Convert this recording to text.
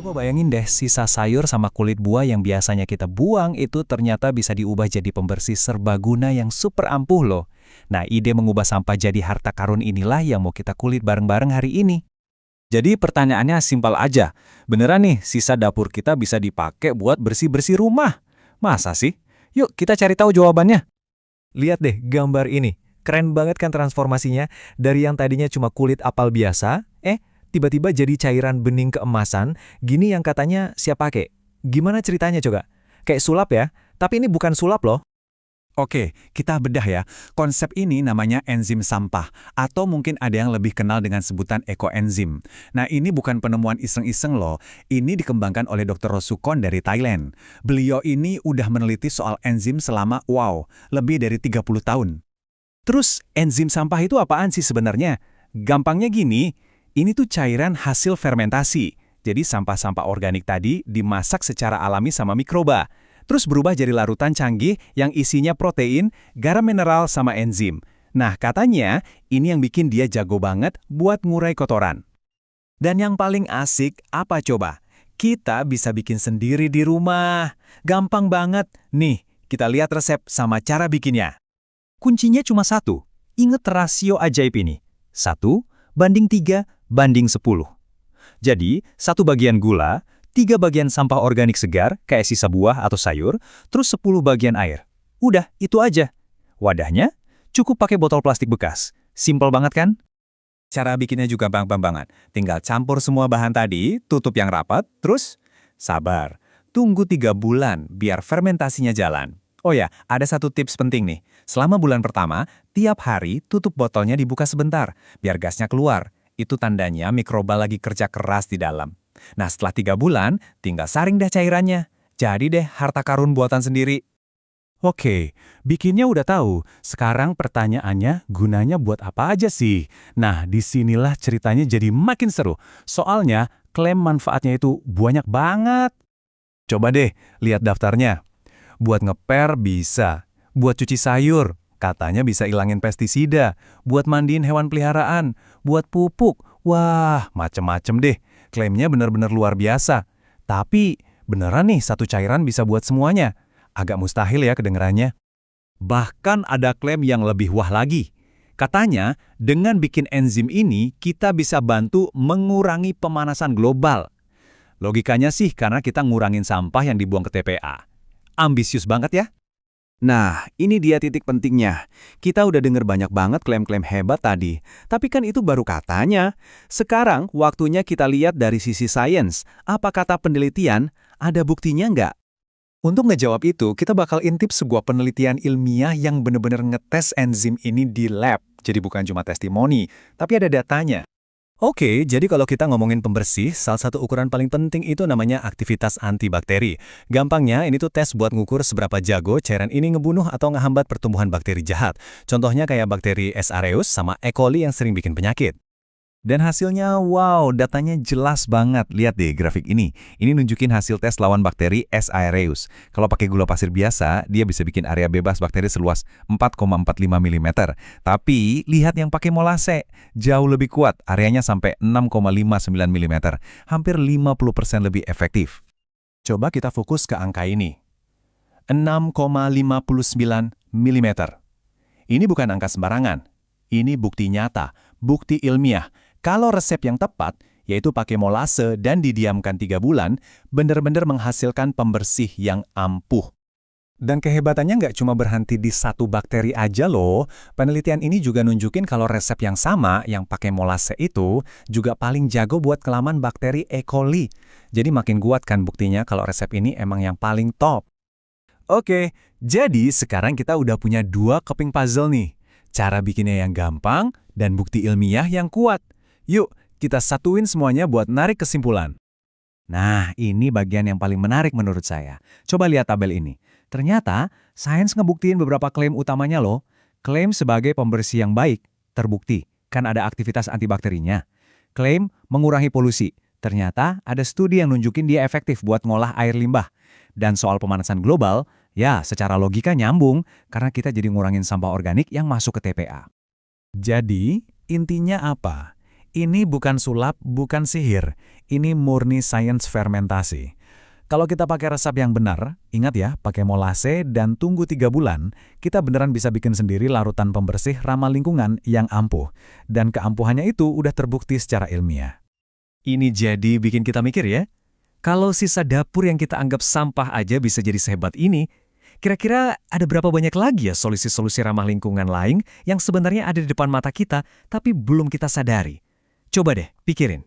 Coba bayangin deh, sisa sayur sama kulit buah yang biasanya kita buang itu ternyata bisa diubah jadi pembersih serbaguna yang super ampuh loh. Nah, ide mengubah sampah jadi harta karun inilah yang mau kita kulik bareng-bareng hari ini. Jadi pertanyaannya simpel aja. Beneran nih, sisa dapur kita bisa dipakai buat bersih-bersih rumah? Masa sih? Yuk kita cari tahu jawabannya. Lihat deh gambar ini. Keren banget kan transformasinya? Dari yang tadinya cuma kulit apel biasa, tiba-tiba jadi cairan bening keemasan, gini yang katanya siap pakai. Gimana ceritanya coba? Kayak sulap ya, tapi ini bukan sulap loh. Oke, kita bedah ya. Konsep ini namanya enzim sampah, atau mungkin ada yang lebih kenal dengan sebutan ekoenzim. Nah, ini bukan penemuan iseng-iseng loh. Ini dikembangkan oleh Dr. Rosukon dari Thailand. Beliau ini udah meneliti soal enzim selama, lebih dari 30 tahun. Terus, enzim sampah itu apaan sih sebenarnya? Gampangnya gini, ini tuh cairan hasil fermentasi. Jadi sampah-sampah organik tadi dimasak secara alami sama mikroba. Terus berubah jadi larutan canggih yang isinya protein, garam mineral, sama enzim. Nah, katanya ini yang bikin dia jago banget buat ngurai kotoran. Dan yang paling asik apa coba? Kita bisa bikin sendiri di rumah. Gampang banget. Nih, kita lihat resep sama cara bikinnya. Kuncinya cuma satu. Ingat rasio ajaib ini. 1:3:10. Jadi, 1 bagian gula, 3 bagian sampah organik segar, kayak sisa buah atau sayur, terus 10 bagian air. Udah, itu aja. Wadahnya, cukup pakai botol plastik bekas. Simpel banget kan? Cara bikinnya juga gampang banget. Tinggal campur semua bahan tadi, tutup yang rapat, terus sabar. Tunggu 3 bulan biar fermentasinya jalan. Oh ya, ada satu tips penting nih. Selama bulan pertama, tiap hari tutup botolnya dibuka sebentar, biar gasnya keluar. Itu tandanya mikroba lagi kerja keras di dalam. Nah, setelah 3 bulan, tinggal saring deh cairannya. Jadi deh harta karun buatan sendiri. Oke, bikinnya udah tahu. Sekarang pertanyaannya, gunanya buat apa aja sih? Nah, disinilah ceritanya jadi makin seru. Soalnya, klaim manfaatnya itu banyak banget. Coba deh, lihat daftarnya. Buat ngeper bisa. Buat cuci sayur, katanya bisa ilangin pestisida. Buat mandiin hewan peliharaan. Buat pupuk. Wah, macem-macem deh. Klaimnya benar-benar luar biasa. Tapi, beneran nih satu cairan bisa buat semuanya? Agak mustahil ya kedengerannya. Bahkan ada klaim yang lebih wah lagi. Katanya, dengan bikin enzim ini, kita bisa bantu mengurangi pemanasan global. Logikanya sih karena kita ngurangin sampah yang dibuang ke TPA. Ambisius banget ya? Nah, ini dia titik pentingnya. Kita udah denger banyak banget klaim-klaim hebat tadi. Tapi kan itu baru katanya. Sekarang waktunya kita lihat dari sisi sains. Apa kata penelitian? Ada buktinya nggak? Untuk ngejawab itu, kita bakal intip sebuah penelitian ilmiah yang benar-benar ngetes enzim ini di lab. Jadi bukan cuma testimoni, tapi ada datanya. Oke, jadi kalau kita ngomongin pembersih, salah satu ukuran paling penting itu namanya aktivitas antibakteri. Gampangnya, ini tuh tes buat ngukur seberapa jago cairan ini ngebunuh atau ngehambat pertumbuhan bakteri jahat. Contohnya kayak bakteri S. aureus sama E. coli yang sering bikin penyakit. Dan hasilnya, wow, datanya jelas banget. Lihat deh grafik ini. Ini nunjukin hasil tes lawan bakteri S. aureus. Kalau pakai gula pasir biasa, dia bisa bikin area bebas bakteri seluas 4,45 mm. Tapi, lihat yang pakai molase. Jauh lebih kuat, areanya sampai 6,59 mm. Hampir 50% lebih efektif. Coba kita fokus ke angka ini. 6,59 mm. Ini bukan angka sembarangan. Ini bukti nyata, bukti ilmiah. Kalau resep yang tepat, yaitu pakai molase dan didiamkan 3 bulan, benar-benar menghasilkan pembersih yang ampuh. Dan kehebatannya nggak cuma berhenti di satu bakteri aja loh. Penelitian ini juga nunjukin kalau resep yang sama, yang pakai molase itu, juga paling jago buat kelaman bakteri E. coli. Jadi makin kuat kan buktinya kalau resep ini emang yang paling top. Oke, jadi sekarang kita udah punya 2 keping puzzle nih. Cara bikinnya yang gampang dan bukti ilmiah yang kuat. Yuk, kita satuin semuanya buat narik kesimpulan. Nah, ini bagian yang paling menarik menurut saya. Coba lihat tabel ini. Ternyata, sains ngebuktiin beberapa klaim utamanya loh. Klaim sebagai pembersih yang baik, terbukti, kan ada aktivitas antibakterinya. Klaim mengurangi polusi. Ternyata ada studi yang nunjukin dia efektif buat ngolah air limbah. Dan soal pemanasan global, ya secara logika nyambung karena kita jadi ngurangin sampah organik yang masuk ke TPA. Jadi, intinya apa? Ini bukan sulap, bukan sihir. Ini murni sains fermentasi. Kalau kita pakai resep yang benar, ingat ya, pakai molase dan tunggu 3 bulan, kita beneran bisa bikin sendiri larutan pembersih ramah lingkungan yang ampuh. Dan keampuhannya itu udah terbukti secara ilmiah. Ini jadi bikin kita mikir ya. Kalau sisa dapur yang kita anggap sampah aja bisa jadi sehebat ini, kira-kira ada berapa banyak lagi ya solusi-solusi ramah lingkungan lain yang sebenarnya ada di depan mata kita, tapi belum kita sadari? Coba deh, pikirin.